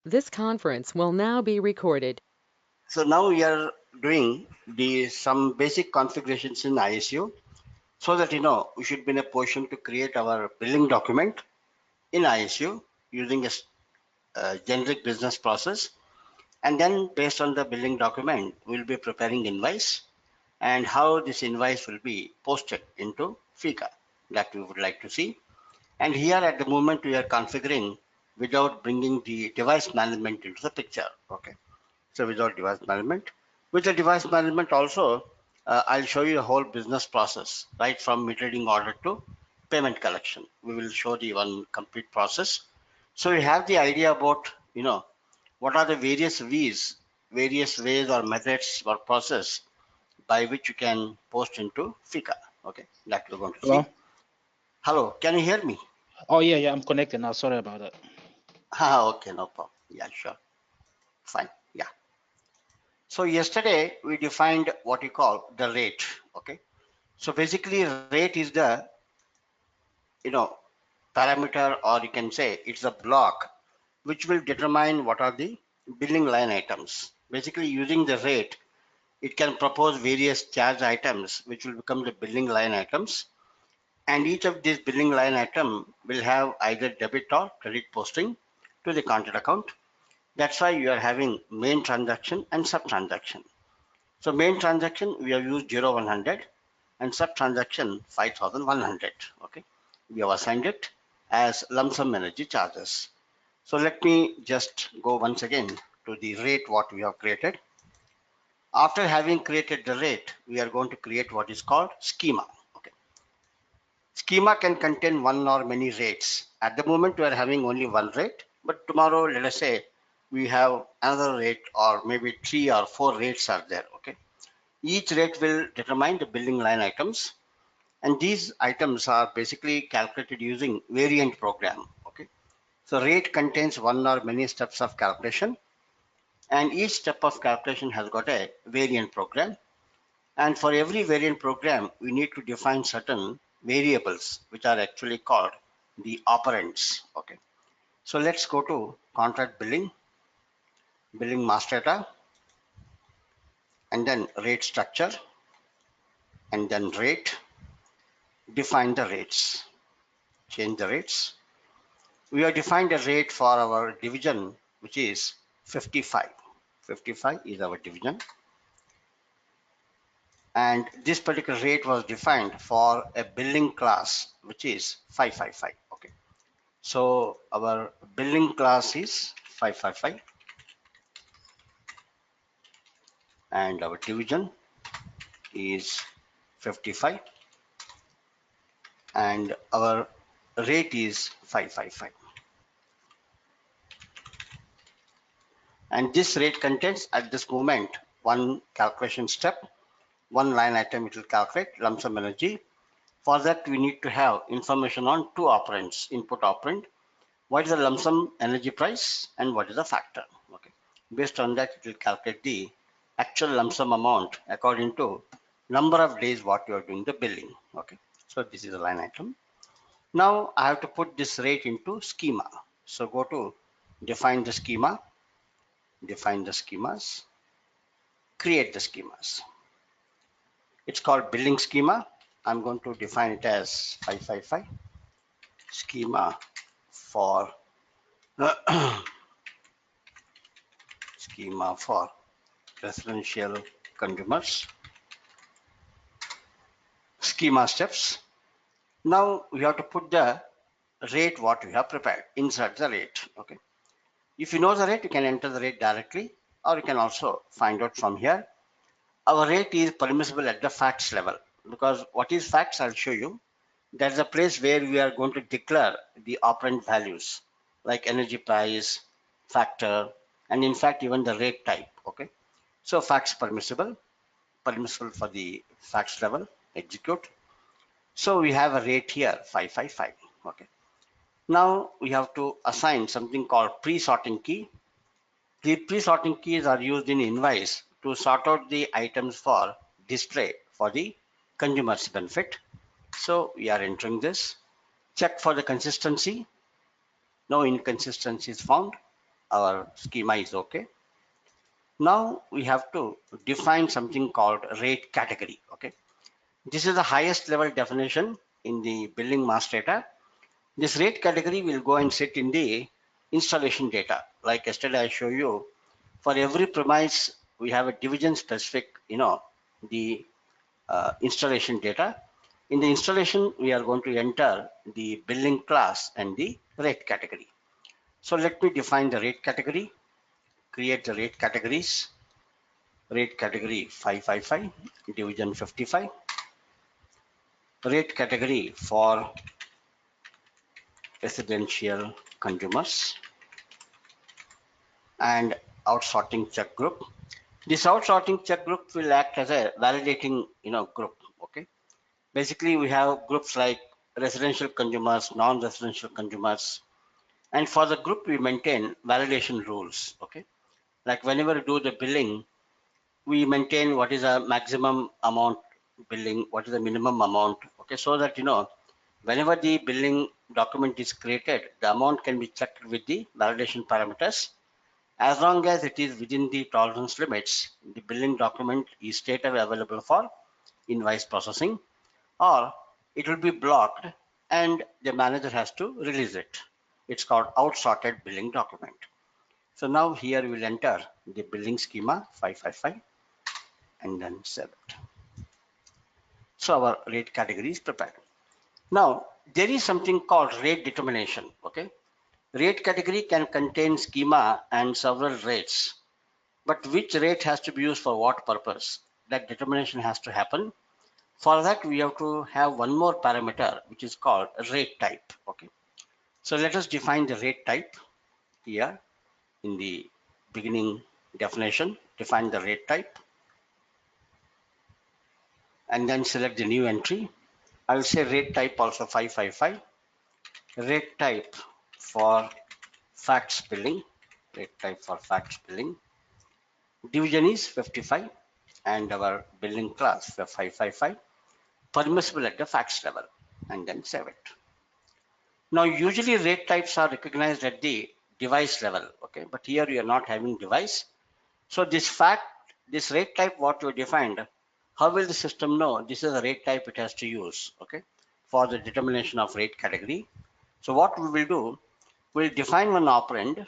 This conference will now be recorded. So now we are doing some basic configurations in ISU so that we should be in a position to create our billing document in ISU using a generic business process, and then based on the billing document we'll be preparing invoice and how this invoice will be posted into FICA that we would like to see. And here at the moment we are configuring without bringing the device management into the picture. Okay. So without device management. With the device management also, I'll show you the whole business process, right from mid-trading order to payment collection. We will show the one complete process. So you have the idea about, what are the various ways or methods or process by which you can post into FICA. Okay, that we're going to Hello? see. Hello, can you hear me? Oh, yeah, yeah, I'm connected now. Sorry about that. Okay, no problem. Yeah, sure. Fine. Yeah. So yesterday we defined what you call the rate. Okay. So basically rate is the, you know, parameter, or you can say it's a block which will determine what are the billing line items. Basically using the rate, it can propose various charge items which will become the billing line items. And each of these billing line item will have either debit or credit posting to the content account. That's why you are having main transaction and sub transaction. So main transaction we have used 0100 and sub transaction 5100. Okay, we have assigned it as lump sum energy charges. So let me just go once again to the rate what we have created. After having created the rate, we are going to create what is called schema. Okay, schema can contain one or many rates. At the moment we are having only one rate, but tomorrow let us say we have another rate, or maybe 3 or 4 rates are there. Okay, each rate will determine the billing line items, and these items are basically calculated using variant program. Okay, so rate contains one or many steps of calculation, and each step of calculation has got a variant program. And for every variant program, we need to define certain variables, which are actually called the operands. Okay, so let's go to contract billing, billing master data, and then rate structure, and then rate. Define the rates, change the rates. We have defined a rate for our division, which is 55. 55 is our division. And this particular rate was defined for a billing class, which is 555. Okay. So our billing class is 555 and our division is 55 and our rate is 555. And this rate contains at this moment one calculation step, one line item it will calculate lump sum energy. For that we need to have information on two operands, input operand, what is the lump sum energy price and what is the factor. Okay, based on that it will calculate the actual lump sum amount according to number of days what you are doing the billing. Okay, so this is a line item. Now I have to put this rate into schema. So go to define the schema, define the schemas, create the schemas. It's called billing schema. I'm going to define it as 555 schema for schema for residential consumers, schema steps. Now we have to put the rate what we have prepared, insert the rate. Okay, if you know the rate you can enter the rate directly, or you can also find out from here. Our rate is permissible at the facts level, because what is facts I'll show you. That's the place where we are going to declare the operand values like energy price, factor, and in fact even the rate type. Okay, so facts permissible for the facts level, execute. So we have a rate here 555. Okay, now we have to assign something called pre-sorting key. The pre-sorting keys are used in invoice to sort out the items for display for the consumer's benefit. So we are entering this. Check for the consistency. No inconsistency is found. our schema is okay. Now we have to define something called rate category. Okay, this is the highest level definition in the billing master data. This rate category will go and sit in the installation data. Like yesterday I show you, for every premise we have a division specific, the installation data. In the installation, we are going to enter the billing class and the rate category. So let me define the rate category, create the rate categories, rate category 555, division 55, rate category for residential consumers, and outsorting check group. This outsorting check group will act as a validating, group. Okay. Basically, we have groups like residential consumers, non-residential consumers, and for the group we maintain validation rules. Okay, like whenever we do the billing, we maintain what is a maximum amount billing, what is the minimum amount. Okay, so that whenever the billing document is created, the amount can be checked with the validation parameters. As long as it is within the tolerance limits, the billing document is straight away available for invoice processing, or it will be blocked and the manager has to release it. It's called outsorted billing document. So now here we'll enter the billing schema 555 and then save it. So our rate category is prepared. Now there is something called rate determination. Okay, rate category can contain schema and several rates, but which rate has to be used for what purpose? That determination has to happen. For that, we have to have one more parameter, which is called rate type. Okay, so let us define the rate type here in the beginning definition. Define the rate type and then select the new entry. I will say rate type also 555. Rate type for facts billing. Rate type for facts billing. Division is 55 and our billing class 555. Permissible at the facts level and then save it. Now, usually rate types are recognized at the device level, okay? But here you are not having device. So this rate type, what you defined, how will the system know this is a rate type it has to use, okay? For the determination of rate category. So what we will do, we'll define one operand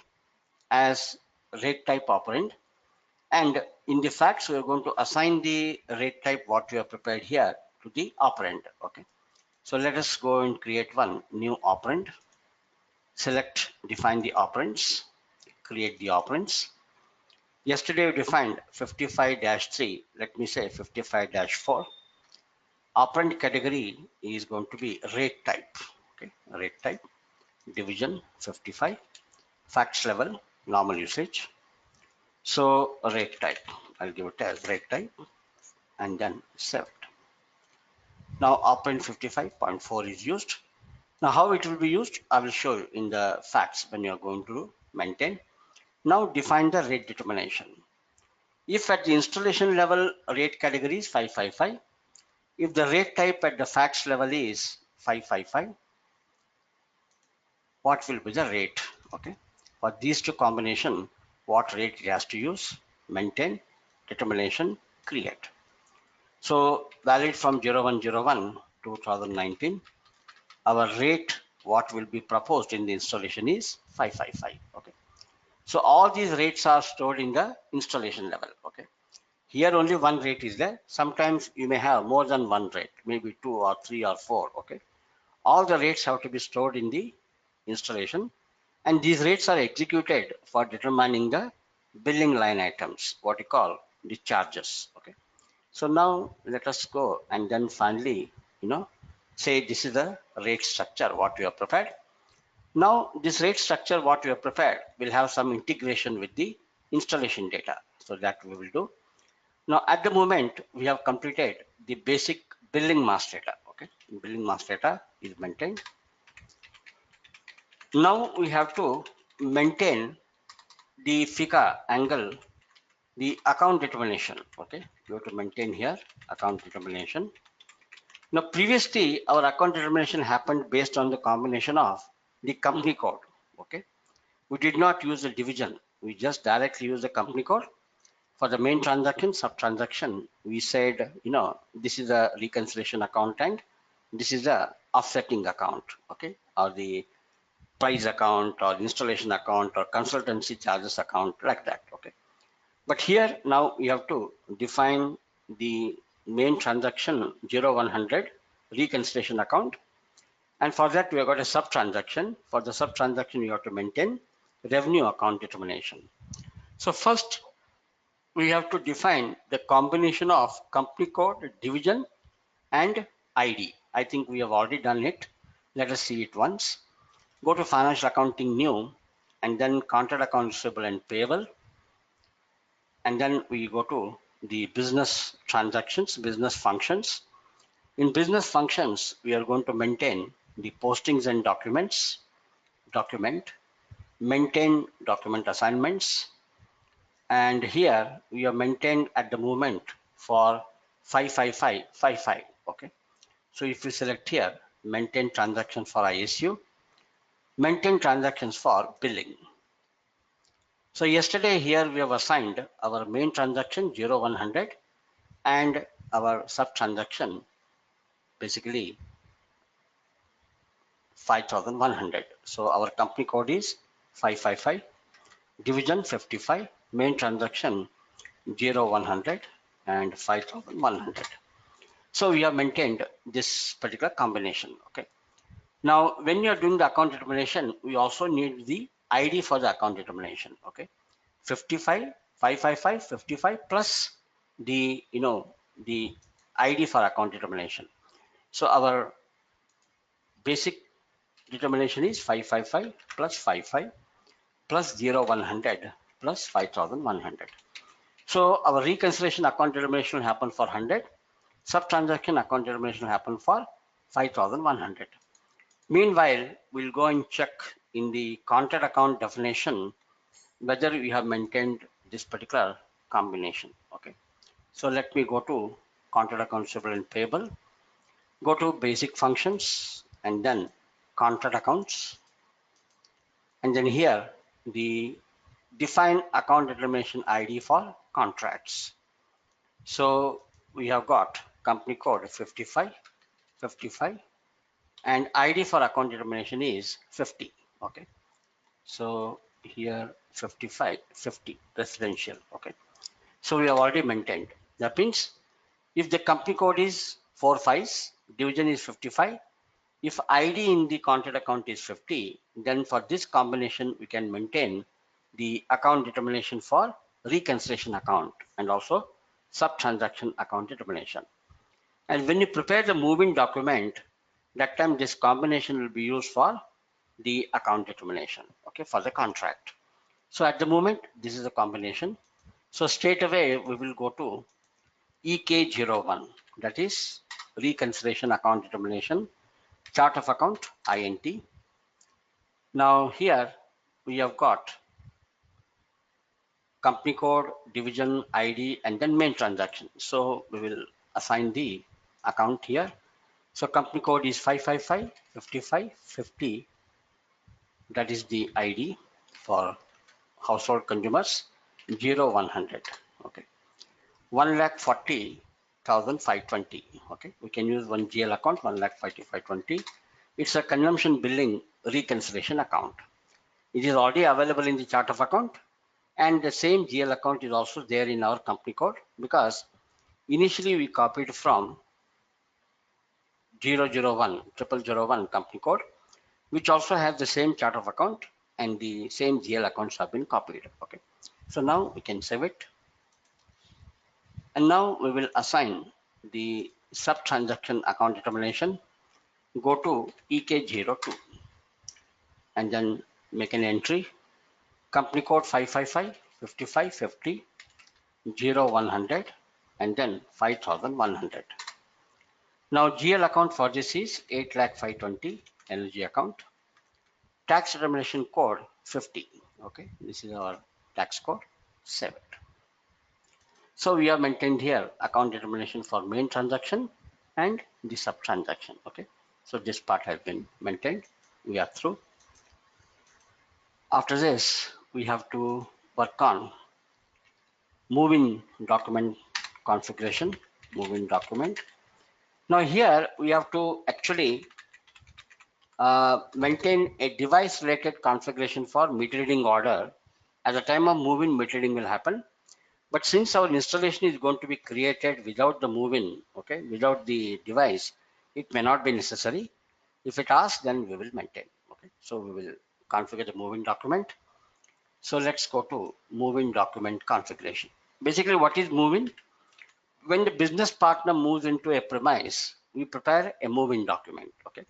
as rate type operand. And in the facts, we are going to assign the rate type, what we have prepared here, to the operand, okay? So let us go and create one new operand. Select, define the operands, create the operands. Yesterday we defined 55-3, let me say 55-4. Operand category is going to be rate type, okay, rate type, division 55, facts level, normal usage. So rate type, I'll give it as rate type and then save it. Now operand 55.4 is used. Now how it will be used, I will show you in the facts when you are going to maintain. Now define the rate determination. If at the installation level rate category is 555, if the rate type at the facts level is 555, what will be the rate? Okay, for these two combination, what rate it has to use? Maintain, determination, create. So valid from 01/01 2019, our rate what will be proposed in the installation is 555. Okay, so all these rates are stored in the installation level. Okay, here only one rate is there. Sometimes you may have more than one rate, maybe 2 or 3 or 4. Okay, all the rates have to be stored in the installation, and these rates are executed for determining the billing line items, what you call the charges. Okay, so now let us go and then finally, say this is the rate structure what we have prepared. Now this rate structure what we have prepared will have some integration with the installation data, so that we will do. Now at the moment we have completed the basic billing master data. Okay, billing master data is maintained. Now we have to maintain the FICA angle, the account determination. Okay, we have to maintain here account determination. Now previously our account determination happened based on the combination of the company code. Okay, We did not use the division. We just directly use the company code. For the main transaction, sub-transaction, we said, this is a reconciliation account and this is a offsetting account, okay, or the price account or installation account or consultancy charges account, like that, okay. But here now we have to define the main transaction 0100 reconciliation account, and for that we have got a sub transaction. For the sub transaction we have to maintain revenue account determination. So first we have to define the combination of company code, division and ID. I think we have already done it. Let us see it once. Go to financial accounting new, and then contract accounts receivable and payable, and then we go to the business transactions, business functions. In business functions, we are going to maintain the postings and document, maintain document assignments, and here we are maintained at the moment for 55555. Okay, so if we select here, maintain transactions for ISU, maintain transactions for billing. So yesterday here we have assigned our main transaction 0100 and our sub transaction basically 5100. So our company code is 555, division 55, main transaction 0100 and 5100. So we have maintained this particular combination. Okay. Now when you are doing the account determination, we also need the ID for the account determination. Okay. 55, 555, 55 plus the the ID for account determination. So our basic determination is 555 plus 55 plus 0100 plus 5100. So our reconciliation account determination will happen for 100. Sub-transaction account determination will happen for 5100. Meanwhile, we'll go and check in the contract account definition whether we have maintained this particular combination. Okay. So let me go to contract account receivable and payable. Go to basic functions and then contract accounts. And then here the define account determination ID for contracts. So we have got company code 55, 55 and ID for account determination is 50. Okay. So here 55, 50 residential. Okay. So we have already maintained. That means if the company code is 45, division is 55, if ID in the contract account is 50, then for this combination we can maintain the account determination for reconciliation account and also sub-transaction account determination. And when you prepare the moving document, that time this combination will be used for the account determination, okay, for the contract. So at the moment, this is a combination. So straight away, we will go to EK01, that is reconciliation account determination, chart of account, INT. Now here we have got company code, division, ID, and then main transaction. So we will assign the account here. So company code is 555, 55, 50. That is the ID for household consumers, 0100. Okay. 1,40,520. Okay. We can use one GL account, 1,40,520. It's a consumption billing reconciliation account. It is already available in the chart of account, and the same GL account is also there in our company code because initially we copied from 001 company code, which also has the same chart of account and the same GL accounts have been copied. Okay. So now we can save it. And now we will assign the sub transaction account determination. Go to EK02 and then make an entry. Company code 555, 55, 50, 0100 and then 5100. Now GL account for this is 8,520 energy account. Tax determination code 50. Okay, this is our tax code. Save it. So we have maintained here account determination for main transaction and the sub transaction. Okay, so this part has been maintained. We are through. After this, we have to work on moving document configuration, moving document. Now here we have to actually maintain a device related configuration for meter reading order. At the time of moving, meter reading will happen. But since our installation is going to be created without the moving, okay, without the device, it may not be necessary. If it asks, then we will maintain. Okay, so we will configure the moving document. So let's go to moving document configuration. Basically, what is moving? When the business partner moves into a premise, we prepare a moving document. Okay.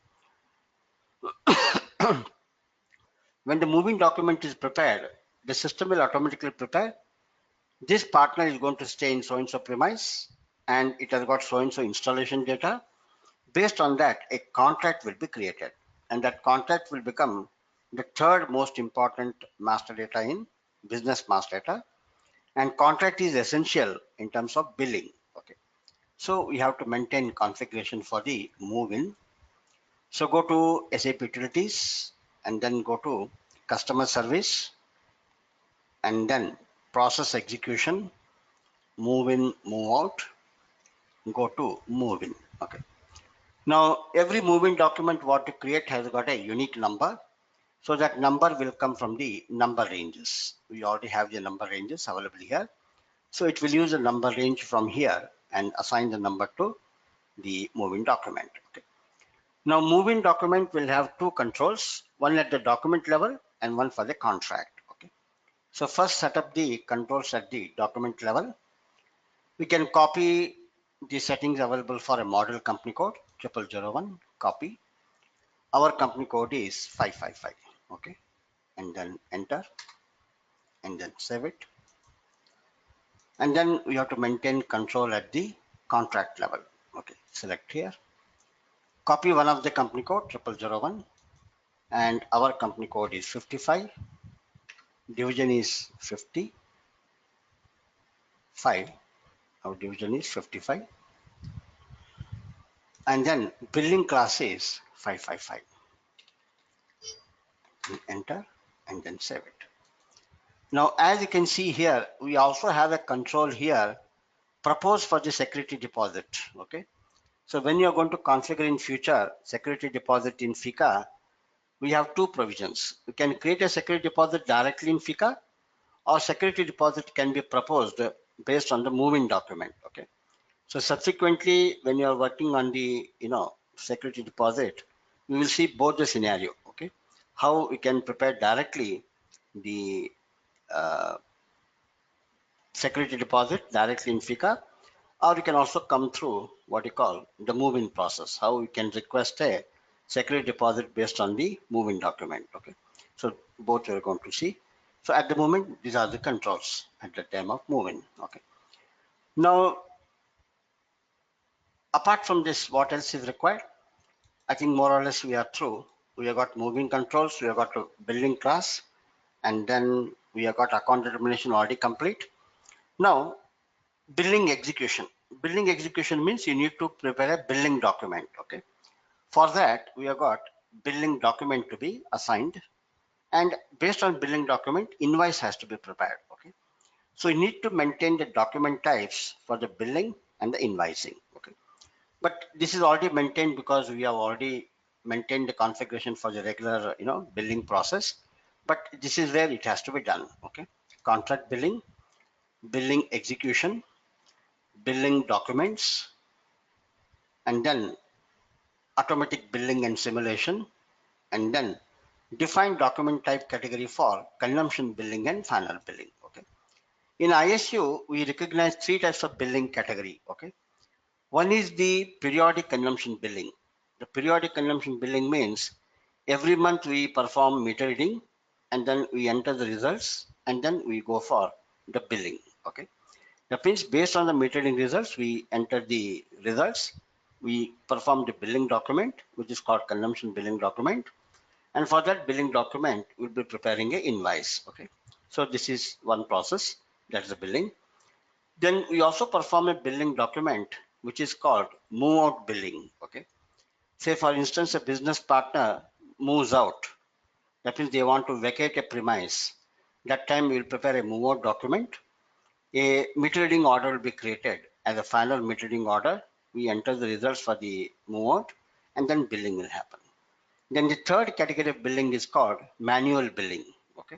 When the moving document is prepared, the system will automatically prepare. This partner is going to stay in so and so premise, and it has got so and so installation data. Based on that, a contract will be created, and that contract will become the third most important master data in business master data. And contract is essential in terms of billing. Okay, so we have to maintain configuration for the move-in. So go to SAP Utilities and then go to Customer Service and then Process Execution, Move in, Move out, go to Move in. Okay. Now every moving document what to create has got a unique number. So that number will come from the number ranges. We already have the number ranges available here. So it will use a number range from here and assign the number to the moving document. Okay. Now moving document will have two controls, one at the document level and one for the contract. Okay. So first set up the controls at the document level. We can copy the settings available for a model company code 0001, copy. Our company code is 555. Okay. And then enter and then save it. And then we have to maintain control at the contract level. Okay. Select here. Copy one of the company code 0001 and our company code is 55. Division is 55. Our division is 55. And then billing class is 555. Enter and then save it. Now, as you can see here, we also have a control here proposed for the security deposit. Okay. So when you are going to configure in future security deposit in FICA, we have two provisions. We can create a security deposit directly in FICA, or security deposit can be proposed based on the moving document. Okay. So subsequently, when you are working on the security deposit, we will see both the scenario. Okay, how we can prepare directly the uh, security deposit directly in FICA, or you can also come through what you call the moving process. How we can request a security deposit based on the moving document. Okay, so both we are going to see. So at the moment, these are the controls at the time of moving. Okay, now apart from this, what else is required? I think more or less we are through. We have got moving controls, we have got a building class, and then we have got account determination already complete. Now, billing execution. Billing execution means you need to prepare a billing document. Okay. For that, we have got billing document to be assigned, and based on billing document, invoice has to be prepared. Okay. So you need to maintain the document types for the billing and the invoicing. Okay. But this is already maintained because we have already maintained the configuration for the regular billing process, but this is where it has to be done. Okay, contract billing, billing execution, billing documents, and then automatic billing and simulation, and then define document type category for consumption billing and final billing. Okay, in ISU we recognize three types of billing category. Okay, one is the periodic consumption billing. The periodic consumption billing means every month we perform meter reading and then we enter the results and then we go for the billing. Okay. That means based on the meter reading results, we enter the results. We perform the billing document, which is called consumption billing document. And for that billing document, we'll be preparing a invoice. Okay. So this is one process. That's the billing. Then we also perform a billing document which is called move out billing. Okay. Say for instance, a business partner moves out That means they want to vacate a premise. That time we will prepare a move out document. A meter reading order will be created. As a final meter reading order, we enter the results for the move out, and then billing will happen. Then the third category of billing is called manual billing. Okay.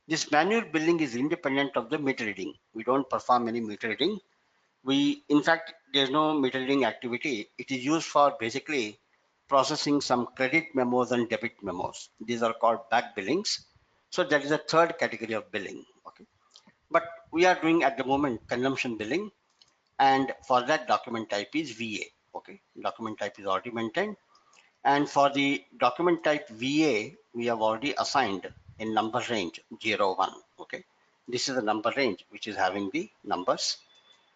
This manual billing is independent of the meter reading. We don't perform any meter reading. In fact, there's no meter reading activity. It is used for basically processing some credit memos and debit memos. These are called back billings. So that is a third category of billing. Okay. But we are doing at the moment consumption billing, and for that document type is VA. Okay. Document type is already maintained. And for the document type VA, we have already assigned a number range 0, 1. Okay. This is the number range which is having the numbers.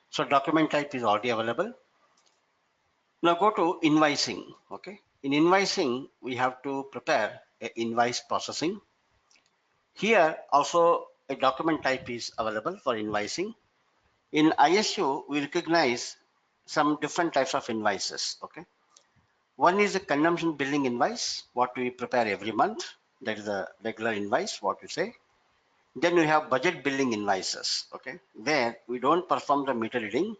So document type is already available. Now go to invoicing. Okay. In invoicing, we have to prepare a invoice processing. Here also a document type is available for invoicing. In ISU, we recognize some different types of invoices. Okay. One is a consumption billing invoice, what we prepare every month. That is a regular invoice, what we say. Then we have budget billing invoices, okay, where we don't perform the meter reading,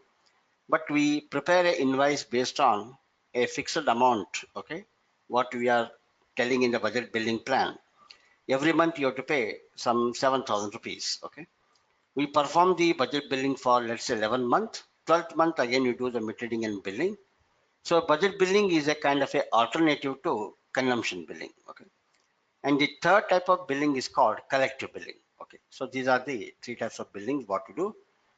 but we prepare an invoice based on a fixed amount, okay, what we are telling in the budget billing plan. Every month you have to pay some 7,000 rupees, okay. We perform the budget billing for, let's say, 11 month. 12th month, again, you do the meter reading and billing. So budget billing is a kind of a alternative to consumption billing, okay. And the third type of billing is called collective billing, okay. So these are the three types of billing what to do,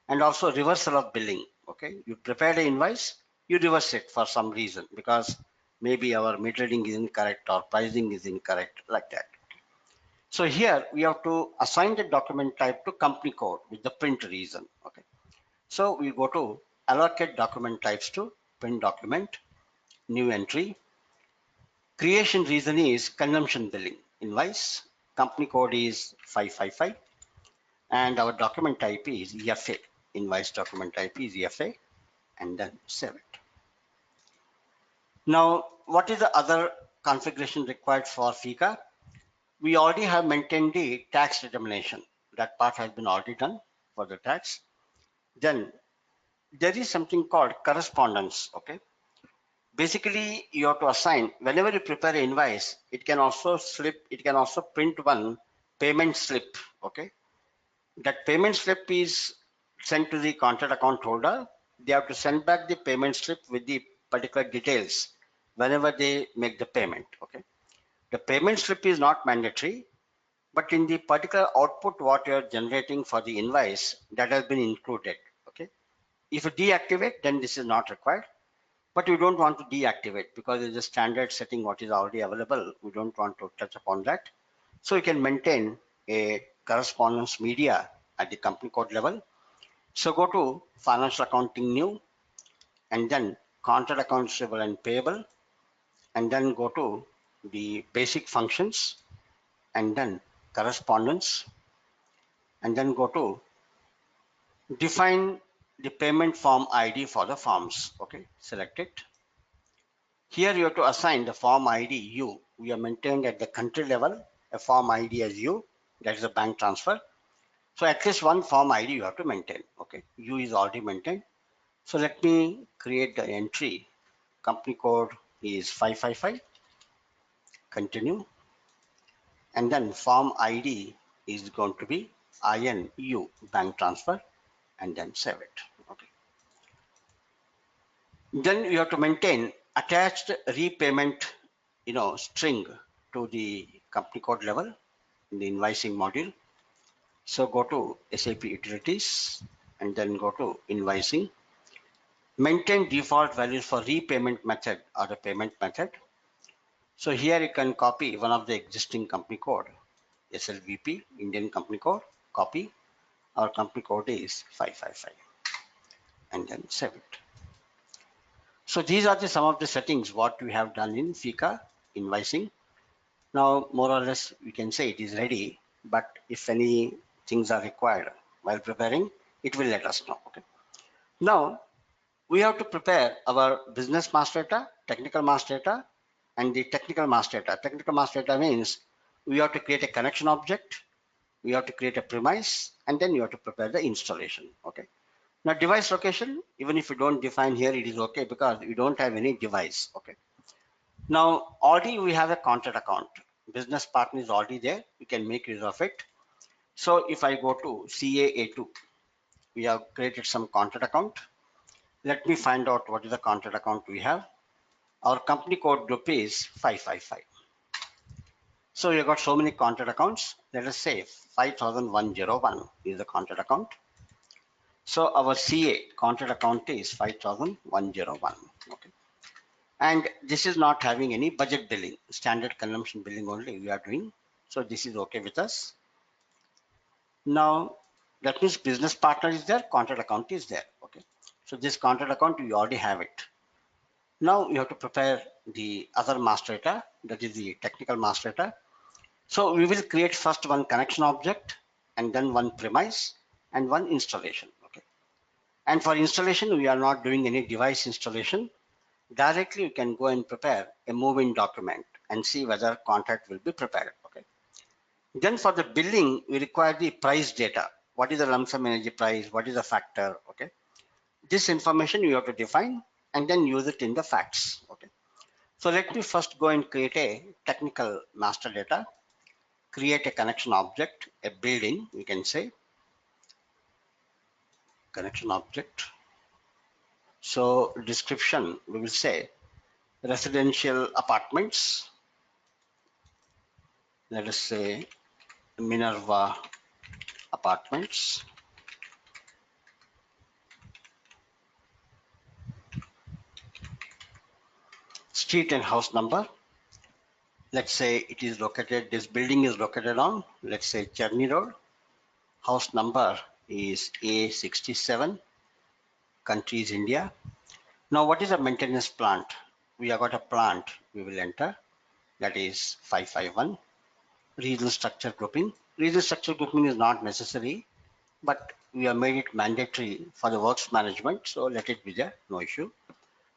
and also reversal of billing, okay. You prepare the invoice, you reverse it for some reason because maybe our meter reading is incorrect or pricing is incorrect, like that. So here we have to assign the document type to company code with the print reason, okay. So we go to allocate document types to print document, new entry. Creation reason is consumption billing invoice. Company code is 555 and our document type is EFA. Invoice document type is EFA, and then save it. Now, what is the other configuration required for FICA? We already have maintained the tax determination. That part has been already done for the tax. Then there is something called correspondence, okay. Basically, you have to assign, whenever you prepare an invoice, it can also print one payment slip, okay. That payment slip is sent to the contract account holder. They have to send back the payment slip with the particular details whenever they make the payment, okay. The payment slip is not mandatory, but in the particular output what you are generating for the invoice, that has been included, okay. If you deactivate, then this is not required. But we don't want to deactivate because it's a standard setting what is already available. We don't want to touch upon that. So you can maintain a correspondence media at the company code level. So go to financial accounting new, and then contract accounts receivable and payable, and then go to the basic functions, and then correspondence, and then go to define the payment form ID for the forms. Okay, select it. Here you have to assign the form ID U. We have maintained at the country level a form ID as U, that is a bank transfer. So at least one form ID you have to maintain. Okay, U is already maintained. So let me create the entry. Company code is 555. Continue. And then form ID is going to be INU, bank transfer, and then save it. Okay. Then you have to maintain attached repayment, string to the company code level in the invoicing module. So go to SAP utilities and then go to invoicing. Maintain default values for repayment method or the payment method. So here you can copy one of the existing company code, SLVP, Indian company code, copy. Our company code is 555 and then save it. So these are some of the settings what we have done in FICA invoicing. Now, more or less, we can say it is ready, but if any things are required while preparing, it will let us know. Okay. Now, we have to prepare our business master data, technical master data, and the technical master data. Technical master data means we have to create a connection object, we have to create a premise, and then you have to prepare the installation. Okay. Now device location, even if you don't define here, it is okay because we don't have any device. Okay. Now already we have a contract account. Business partner is already there. We can make use of it. So if I go to CAA2, we have created some contract account. Let me find out what is the contract account we have. Our company code group is 555. So you got so many contract accounts. Let us say 5,101 is the contract account. So our CA contract account is 5,101. Okay. And this is not having any budget billing, standard consumption billing only we are doing. So this is okay with us. Now that means business partner is there, contract account is there. Okay. So this contract account, we already have it. Now you have to prepare the other master data, that is the technical master data. So we will create first one connection object and then one premise and one installation. Okay. And for installation, we are not doing any device installation. Directly, you can go and prepare a move-in document and see whether contract will be prepared. Okay. Then for the billing, we require the price data. What is the lump sum energy price? What is the factor? Okay. This information you have to define and then use it in the facts. Okay. So let me first go and create a technical master data, create a connection object, a building, we can say, connection object. So description, we will say residential apartments. Let us say Minerva apartments. Street and house number. Let's say it is located, this building is located on, let's say Cherny Road. House number is A67, country is India. Now what is a maintenance plant? We have got a plant we will enter, that is 551. Regional structure grouping. Regional structure grouping is not necessary, but we have made it mandatory for the works management, so let it be there, no issue.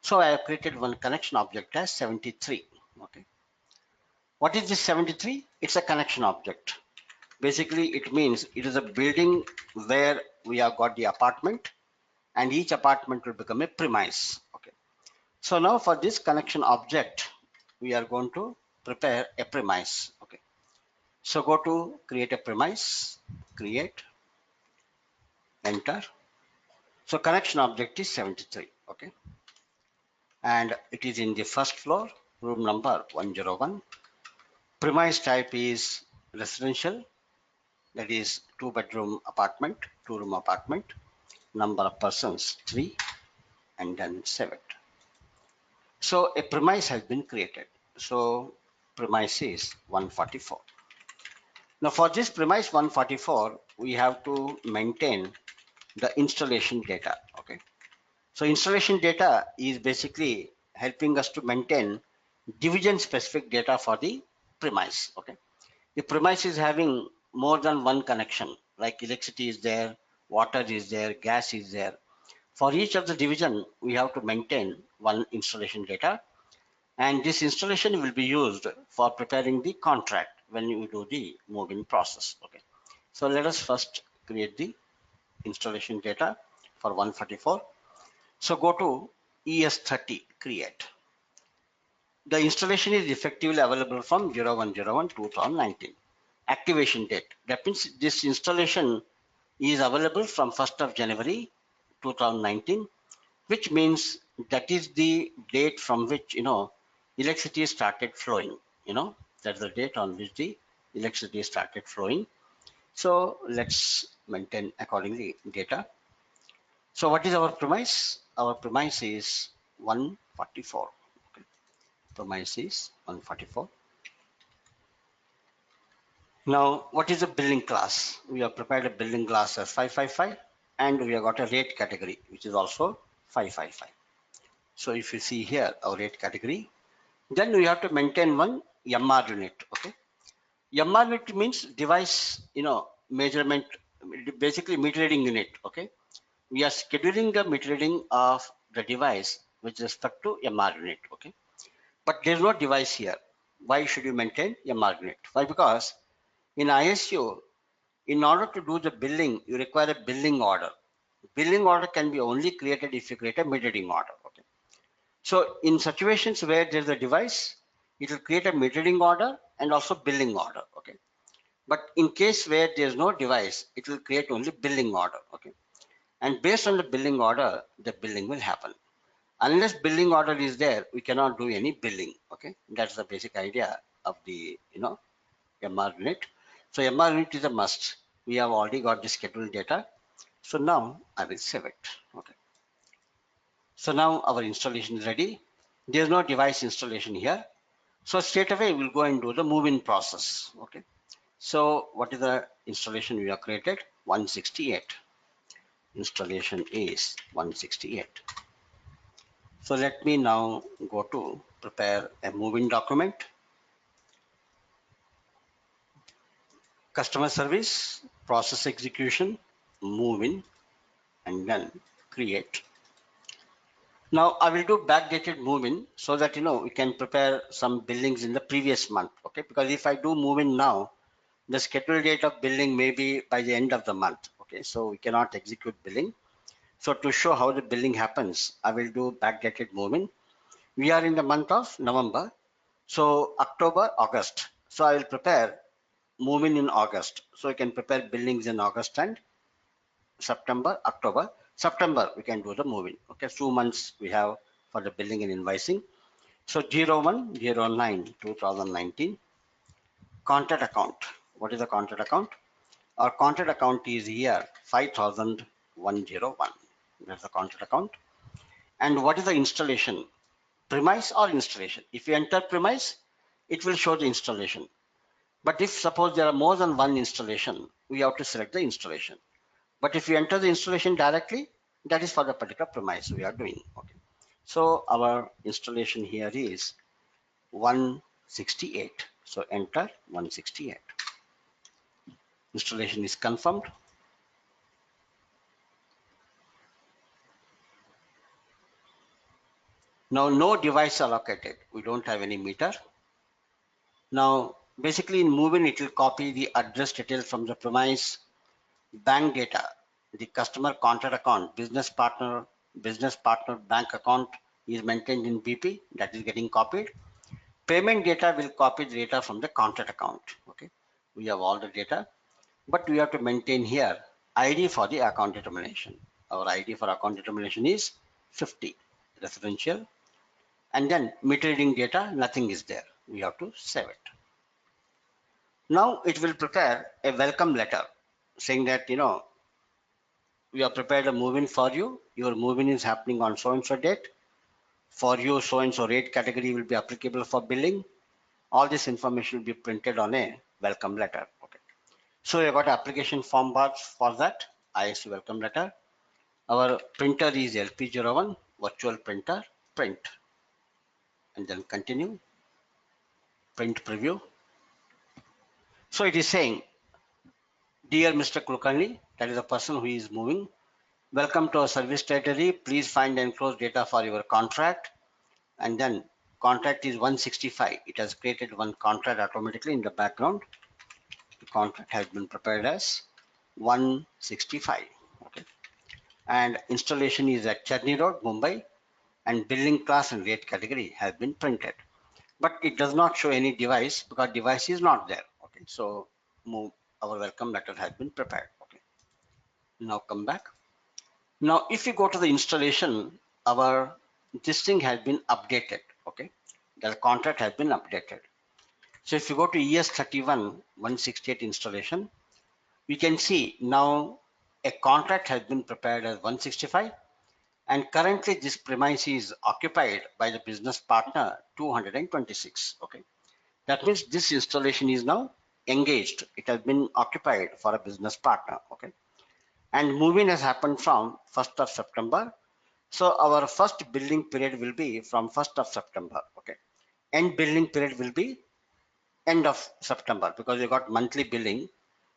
So I have created one connection object as 73. Okay. What is this 73? It's a connection object. Basically, it means it is a building where we have got the apartment and each apartment will become a premise. Okay. So now for this connection object, we are going to prepare a premise. Okay. So go to create a premise, create, enter. So connection object is 73. Okay. And it is in the first floor, room number 101. Premise type is residential, that is 2-bedroom apartment, 2-room apartment. Number of persons 3, and then save it. So a premise has been created. So premise is 144. Now for this premise 144, we have to maintain the installation data. Okay. So installation data is basically helping us to maintain division specific data for the premise. Okay. The premise is having more than one connection, like electricity is there, water is there, gas is there. For each of the division, we have to maintain one installation data, and this installation will be used for preparing the contract when you do the move-in process. Okay. So let us first create the installation data for 144. So go to ES30 create. The installation is effectively available from 01/01/2019. Activation date. That means this installation is available from 1st of January 2019, which means that is the date from which, electricity started flowing. That's the date on which the electricity started flowing. So let's maintain accordingly data. So what is our premise? Our premise is 144. Okay. Premise is 144. Now, what is the billing class? We have prepared a billing class as 555, and we have got a rate category, which is also 555. So if you see here, our rate category, then we have to maintain one MR unit. Okay. MR unit means device, measurement, basically meter reading unit. Okay. We are scheduling the meter reading of the device with respect to MR unit. Okay. But there is no device here. Why should you maintain a margin? Why? Because in ISU, in order to do the billing, you require a billing order. Billing order can be only created if you create a metering order. Okay. So in situations where there's a device, it will create a metering order and also billing order. Okay. But in case where there's no device, it will create only billing order. Okay. And based on the billing order, the billing will happen. Unless billing order is there, we cannot do any billing. Okay. That's the basic idea of the, MR unit. So MR unit is a must. We have already got the scheduled data. So now I will save it. Okay. So now our installation is ready. There's no device installation here. So straight away we'll go and do the move-in process. Okay. So what is the installation we have created? 168. Installation is 168. So let me now go to prepare a move-in document. Customer service, process execution, move-in, and then create. Now I will do backdated move-in so that we can prepare some billings in the previous month. Okay, because if I do move-in now, the scheduled date of billing may be by the end of the month. Okay, so we cannot execute billing. So to show how the billing happens, I will do backdated move-in. We are in the month of November, so October, August. So I will prepare move-in in August. So you can prepare billings in August and September, October. September we can do the move-in. Okay, 2 months we have for the billing and invoicing. So 01/09/2019 contract account. What is the contract account? Our contract account is here 5,101. That's the contract account. And what is the installation? Premise or installation? If you enter premise, it will show the installation. But if suppose there are more than one installation, we have to select the installation. But if you enter the installation directly, that is for the particular premise we are doing. Okay. So our installation here is 168. So enter 168. Installation is confirmed. Now no device allocated. We don't have any meter. Now basically in moving it will copy the address details from the premise, bank data, the customer contract account, business partner bank account is maintained in BP, that is getting copied. Payment data will copy the data from the contract account. Okay, we have all the data, but we have to maintain here ID for the account determination. Our ID for account determination is 50 residential, and then meter reading data, nothing is there. We have to save it. Now it will prepare a welcome letter saying that we have prepared a move-in for you. Your move-in is happening on so and so date. For you, so and so rate category will be applicable for billing. All this information will be printed on a welcome letter. Okay. So we got application form bars for that. ISU welcome letter. Our printer is LP01 virtual printer. Print and then continue. Print preview. So it is saying, dear Mr. Kulkarni, that is the person who is moving. Welcome to our service territory. Please find and enclose data for your contract. And then contract is 165. It has created one contract automatically in the background. The contract has been prepared as 165. Okay. And installation is at Cherny Road, Mumbai, and billing class and rate category has been printed. But it does not show any device because device is not there. Okay. So our welcome letter has been prepared. Okay. Now come back. Now, if you go to the installation, this thing has been updated. Okay, the contract has been updated. So if you go to ES31 168 installation, we can see now a contract has been prepared as 165, and currently this premise is occupied by the business partner 226. Okay, that means this installation is now engaged. It has been occupied for a business partner. Okay, and moving has happened from 1st of September. So our first billing period will be from 1st of September. Okay. End billing period will be end of September because you got monthly billing.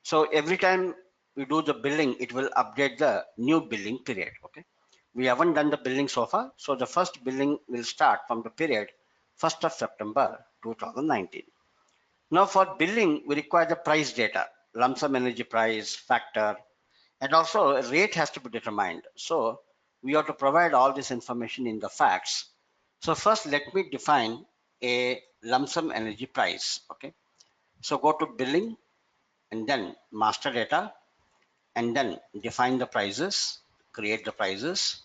So every time we do the billing, it will update the new billing period. Okay. We haven't done the billing so far. So the first billing will start from the period 1st of September 2019. Now for billing, we require the price data, lump sum energy price, factor, and also a rate has to be determined. So we have to provide all this information in the facts. So first let me define a lump sum energy price. Okay. So go to billing and then master data and then define the prices, create the prices.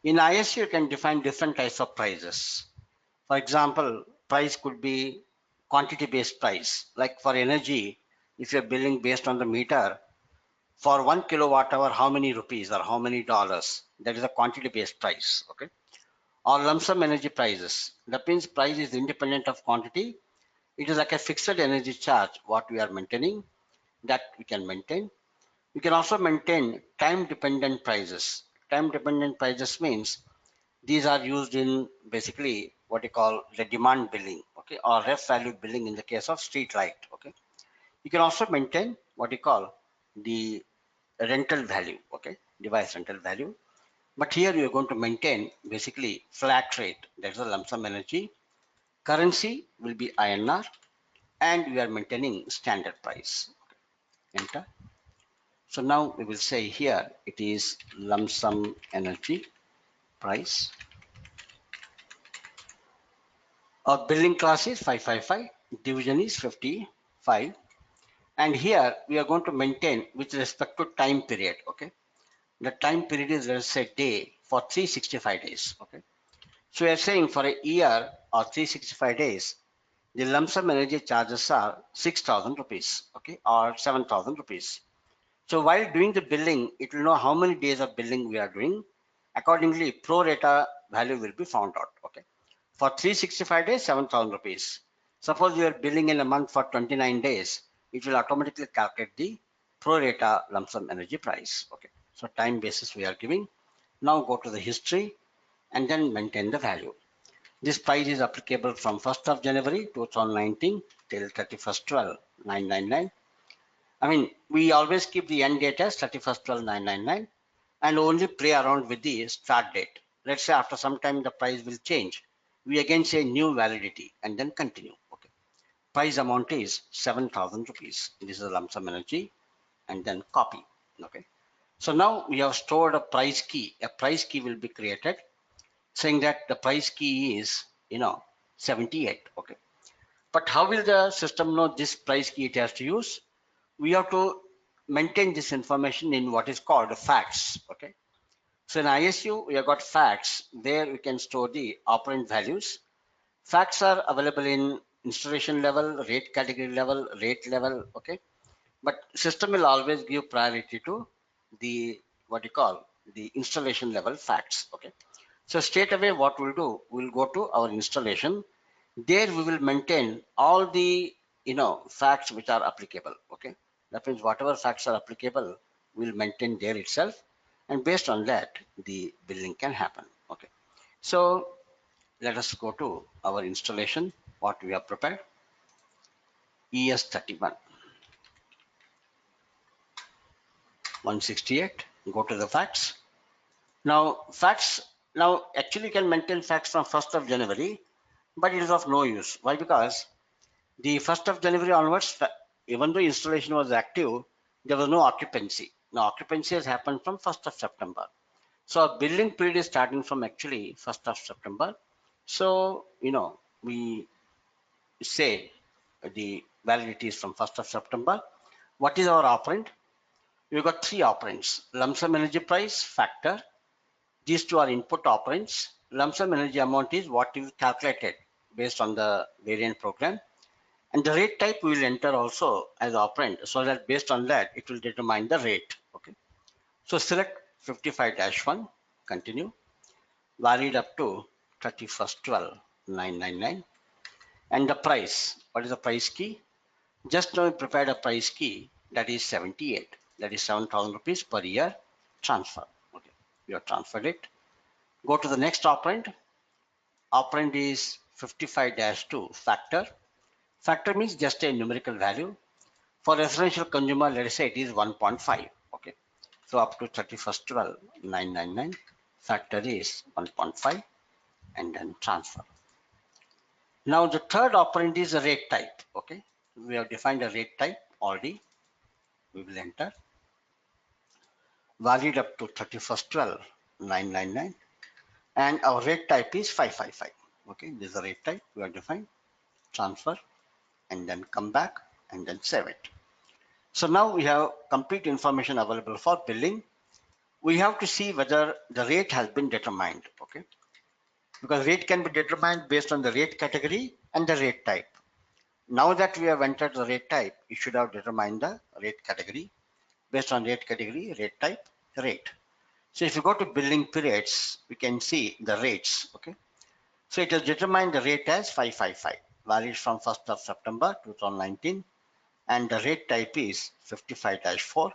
In ISU, you can define different types of prices. For example, price could be quantity based price. Like for energy, if you're billing based on the meter, for 1 kilowatt hour, how many rupees or how many dollars? That is a quantity based price. Okay. Or lump sum energy prices. That means price is independent of quantity. It is like a fixed energy charge, what we are maintaining, that we can maintain. You can also maintain time dependent prices. Time dependent prices means these are used in basically what you call the demand billing, okay, or ref value billing in the case of street light. Okay. You can also maintain what you call the rental value, okay, device rental value. But here you are going to maintain basically flat rate, that's a lump sum energy. Currency will be INR and we are maintaining standard price. Enter. So now we will say here it is lump sum energy price. Our billing class is 555, division is 55, and here we are going to maintain with respect to time period. Okay, the time period is, let's say, day for 365 days. Okay, so we are saying for a year or 365 days, the lump sum energy charges are 6,000 rupees, okay, or 7,000 rupees. So while doing the billing, it will know how many days of billing we are doing. Accordingly, pro rata value will be found out. Okay. For 365 days, 7,000 rupees. Suppose you are billing in a month for 29 days, it will automatically calculate the pro rata lump sum energy price. Okay. So time basis we are giving. Now go to the history and then maintain the value. This price is applicable from 1st of January 2019 till 31st 12 999. I mean, we always keep the end date as 31st 12 999 and only play around with the start date. Let's say after some time the price will change. We again say new validity and then continue. Okay. Price amount is 7,000 rupees. This is a lump sum energy and then copy. Okay. So now we have stored a price key. A price key will be created saying that the price key is, 78. Okay. But how will the system know this price key it has to use? We have to maintain this information in what is called facts. Okay. So in ISU, we have got facts where we can store the operand values. Facts are available in installation level, rate category level, rate level. Okay. But system will always give priority to the what you call the installation level facts. Okay. So straight away what we'll do, we'll go to our installation. There we will maintain all the facts which are applicable. Okay. That means whatever facts are applicable, we'll maintain there itself. And based on that, the billing can happen. Okay. So let us go to our installation, what we have prepared. ES31 168. Go to the facts. Now facts. Now actually you can maintain facts from 1st of January, but it is of no use. Why? Because the 1st of January onwards, even though installation was active, there was no occupancy. Now occupancy has happened from 1st of September. So our billing period is starting from actually 1st of September. So, we say the validity is from 1st of September. What is our operand? We've got three operands: lump sum energy price, factor. These two are input operands. Lump sum energy amount is what is calculated based on the variant program. And the rate type we will enter also as operand, so that based on that, it will determine the rate. Okay. So select 55-1, continue, valid up to 31st 12 999. And the price, what is the price key? Just now we prepared a price key that is 78, that is 7,000 rupees per year transfer. Okay, you have transferred it. Go to the next operand. Operand is 55-2 factor. Factor means just a numerical value. For residential consumer, let us say it is 1.5. Okay, so up to 31st 12 999, factor is 1.5 and then transfer. Now the third operand is a rate type. Okay, we have defined a rate type already. We will enter valid up to 31st 12 999, and our rate type is 555. Okay, this is the rate type we have defined. Transfer and then come back and then save it. So now we have complete information available for billing. We have to see whether the rate has been determined. Okay, because rate can be determined based on the rate category and the rate type. Now that we have entered the rate type, you should have determined the rate category. Based on rate category, rate type, rate. So if you go to billing periods, we can see the rates. Okay, so it has determined the rate as 555, valid from 1st of September 2019, and the rate type is 55-4.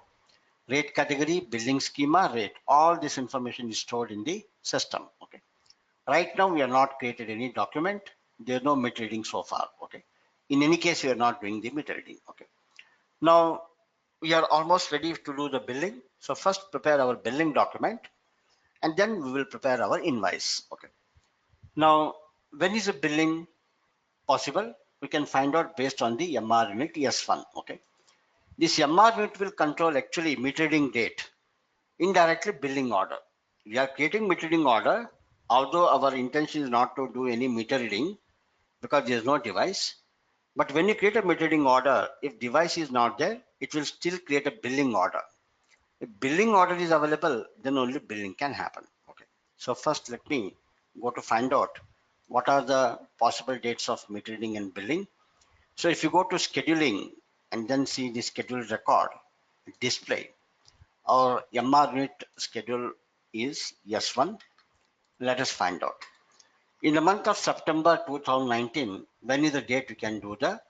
Rate category, billing schema, rate. All this information is stored in the system. Okay. Right now, we have not created any document. There's no meter reading so far. Okay. In any case, we are not doing the meter reading. Okay. Now, we are almost ready to do the billing. So first prepare our billing document, and then we will prepare our invoice. Okay. Now, when is the billing possible? We can find out based on the MR unit S1. Okay. This MR unit will control actually meter reading date, indirectly billing order. We are creating meter reading order, although our intention is not to do any meter reading because there is no device. But when you create a meter reading order, if device is not there, it will still create a billing order. If billing order is available, then only billing can happen. Okay. So first let me go to find out what are the possible dates of meter reading and billing. So if you go to scheduling and then see the schedule record display, our MR unit schedule is S1. Let us find out. In the month of September 2019, when is the date we can do the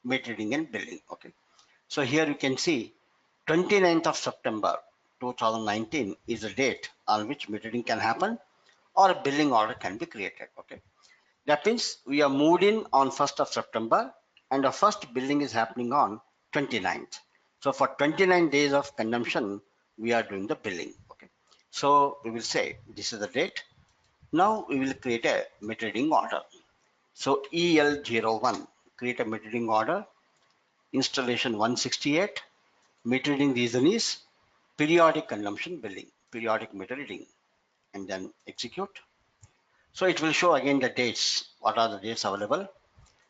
meter reading and billing? Okay. So here you can see 29th of September 2019 is the date on which meter reading can happen or a billing order can be created. Okay. That means we are moved in on 1st of September and the first billing is happening on 29th. So for 29 days of consumption, we are doing the billing. Okay. So we will say this is the date. Now we will create a meter reading order. So EL01, create a meter reading order, installation 168, meter reading reason is periodic consumption billing, periodic meter reading, and then execute. So it will show again the dates, what are the dates available.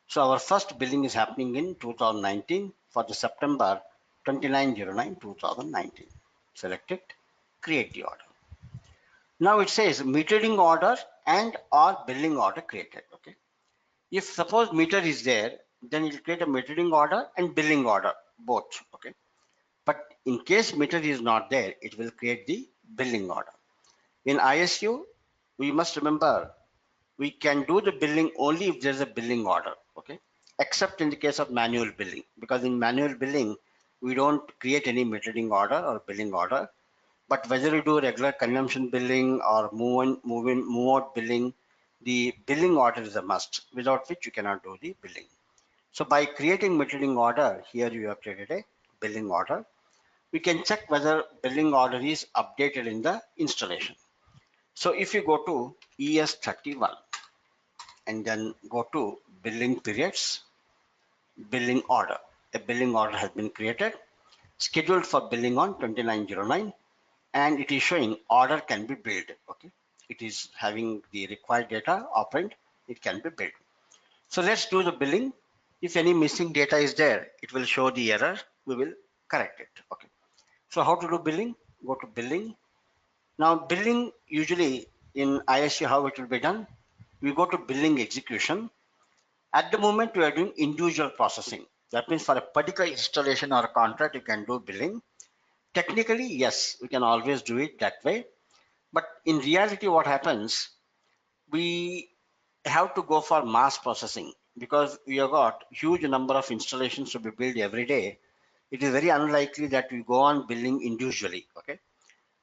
So our first billing is happening in 2019 for the September 29/09/2019. Select it, create the order. Now it says metering order and or billing order created. Okay. If suppose meter is there, then it will create a metering order and billing order both. Okay. But in case meter is not there, it will create the billing order. In ISU, we must remember we can do the billing only if there's a billing order. Okay. Except in the case of manual billing, because in manual billing, we don't create any metering order or billing order. But whether you do regular consumption billing or move out billing, the billing order is a must, without which you cannot do the billing. So by creating metering order, here you have created a billing order. We can check whether billing order is updated in the installation. So if you go to ES31 and then go to billing periods, billing order, a billing order has been created, scheduled for billing on 29/09, and it is showing order can be billed. Okay, it is having the required data operand, it can be billed. So let's do the billing. If any missing data is there, it will show the error, we will correct it. Okay, so how to do billing? Go to billing. Now billing, usually in ISU, how it will be done, we go to billing execution. At the moment we are doing individual processing. That means for a particular installation or a contract you can do billing. Technically, yes, we can always do it that way. But in reality, what happens, we have to go for mass processing because we have got huge number of installations to be built every day. It is very unlikely that we go on billing individually. Okay.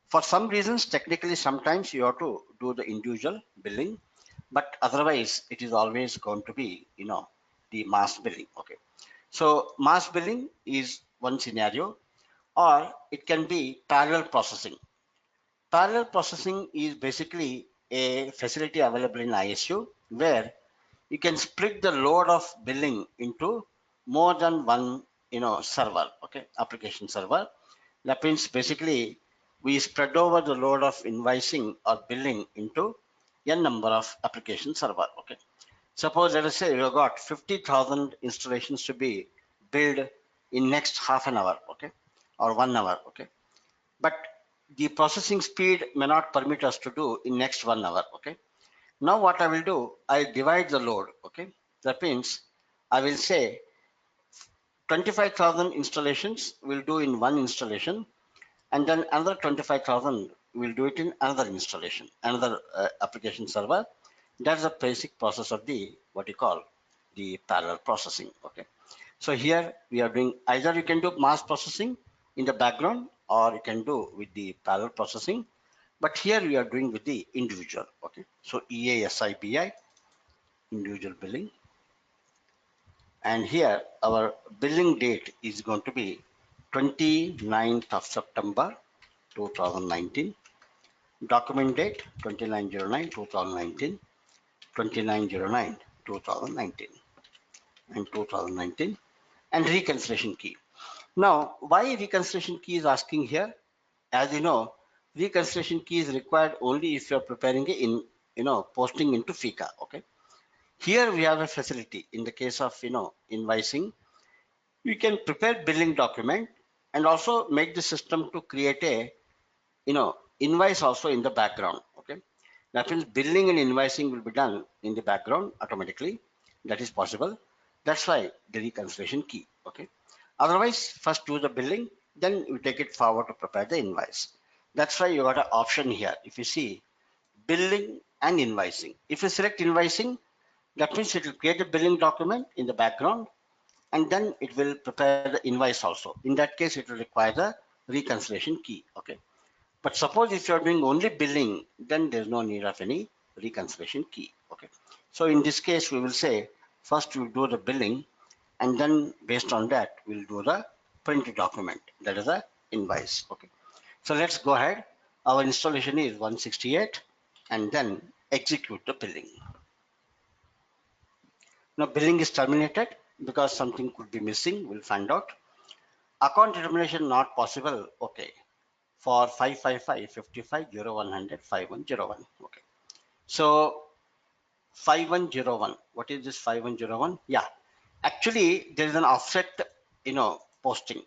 For some reasons, technically, sometimes you have to do the individual billing, but otherwise, it is always going to be, the mass billing. Okay. So mass billing is one scenario, or it can be parallel processing. Parallel processing is basically a facility available in ISU where you can split the load of billing into more than one, server, okay, application server. That means basically we spread over the load of invoicing or billing into n number of application server, okay. Suppose let us say you have got 50,000 installations to be built in next half an hour, okay, or 1 hour, okay. But the processing speed may not permit us to do in next 1 hour, okay. Now what I will do, I divide the load, okay. That means I will say 25,000 installations will do in one installation, and then another 25,000 will do it in another installation, another application server. That's the basic process of the what you call the parallel processing, okay. So here we are doing, either you can do mass processing in the background or you can do with the parallel processing, but here we are doing with the individual, okay. So EASIBI, individual billing, and here our billing date is going to be 29th of September 2019. Document date 2909-2019, 2909-2019, and 2019, and reconciliation key. Now, why reconciliation key is asking here? As you know, reconciliation key is required only if you are preparing in, posting into FICA. Okay. Here we have a facility in the case of, invoicing. We can prepare billing document and also make the system to create a, invoice also in the background. Okay. That means billing and invoicing will be done in the background automatically. That is possible. That's why the reconciliation key. Okay. Otherwise, first do the billing, then you take it forward to prepare the invoice. That's why you got an option here. If you see billing and invoicing, if you select invoicing, that means it will create a billing document in the background, and then it will prepare the invoice also. In that case, it will require the reconciliation key. Okay. But suppose if you are doing only billing, then there's no need of any reconciliation key. Okay. So in this case, we will say first we'll do the billing, and then based on that, we'll do the print document. That is the invoice. Okay. So let's go ahead. Our installation is 168, and then execute the billing. Now billing is terminated because something could be missing. We'll find out. Account determination not possible. Okay. For 555 55 0100 5101. Okay. So 5101. What is this 5101? Yeah. Actually, there is an offset, posting.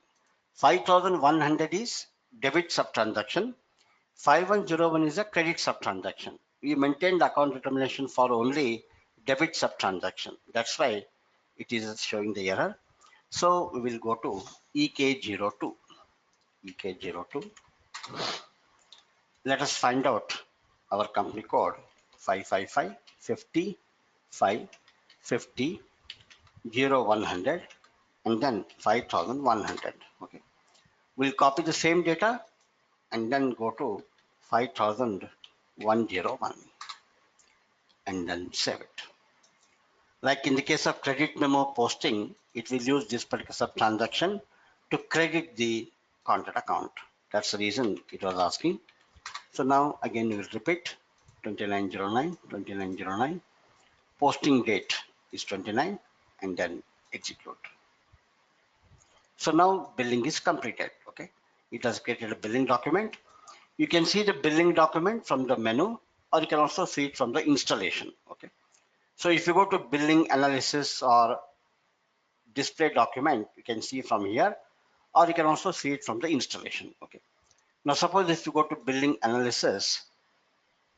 5100 is debit sub transaction. 5101 is a credit sub transaction. We maintain the account determination for only debit sub transaction. That's why it is showing the error. So we will go to EK02. EK02. Let us find out our company code 555 50 5 50 0100 and then 5100. Okay. We'll copy the same data and then go to 5101 and then save it. Like in the case of credit memo posting, it will use this particular sub transaction to credit the contact account. That's the reason it was asking. So now again we will repeat 2909, 2909. Posting date is 29 and then execute. So now billing is completed. Okay. It has created a billing document. You can see the billing document from the menu, or you can also see it from the installation. Okay. So if you go to billing analysis or display document, you can see from here, or you can also see it from the installation. Okay. Now suppose if you go to billing analysis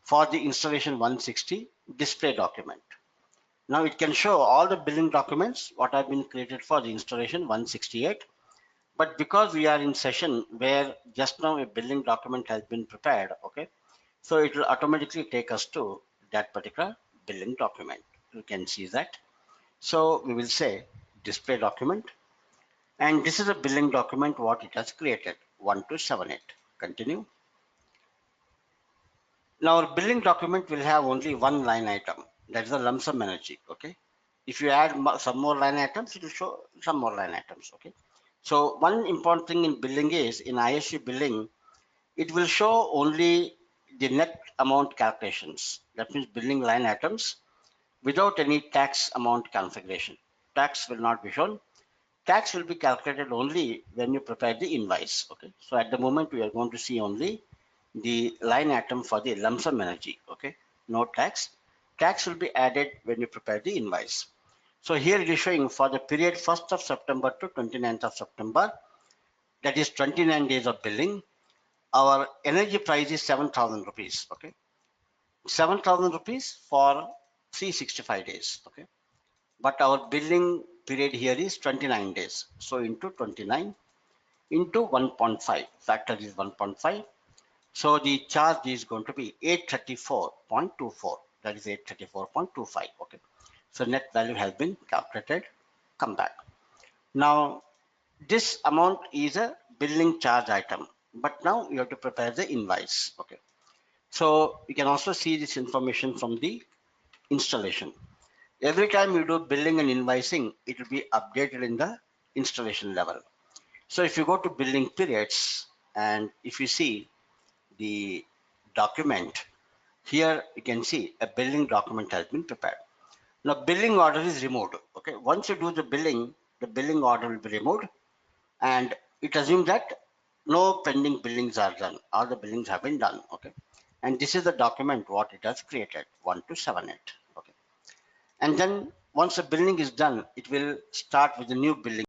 for the installation 160 display document. Now it can show all the billing documents what have been created for the installation 168. But because we are in session where just now a billing document has been prepared, okay, so it will automatically take us to that particular billing document. You can see that. So we will say display document, and this is a billing document what it has created 1278. Continue. Now our billing document will have only one line item, that is the lump sum energy. Okay. If you add some more line items, it will show some more line items. Okay. So one important thing in billing is in ISU billing, it will show only the net amount calculations. That means billing line items without any tax amount configuration. Tax will not be shown. Tax will be calculated only when you prepare the invoice. Okay. So at the moment we are going to see only the line item for the lump sum energy. Okay. No tax. Tax will be added when you prepare the invoice. So here it is showing for the period 1st of September to 29th of September, that is 29 days of billing. Our energy price is 7,000 rupees. Okay. 7,000 rupees for 365 days. Okay. But our billing period here is 29 days. So into 29 into 1.5, factor is 1.5. So the charge is going to be 834.24. That is 834.25. Okay. So net value has been calculated. Come back. Now this amount is a billing charge item, but now you have to prepare the invoice. Okay. So you can also see this information from the installation. Every time you do billing and invoicing, it will be updated in the installation level. So if you go to billing periods and if you see the document, here you can see a billing document has been prepared. Now billing order is removed. Okay, once you do the billing order will be removed, and it assumes that no pending billings are done. All the billings have been done. Okay, and this is the document what it has created 1278. Okay, and then once the billing is done, it will start with the new billing.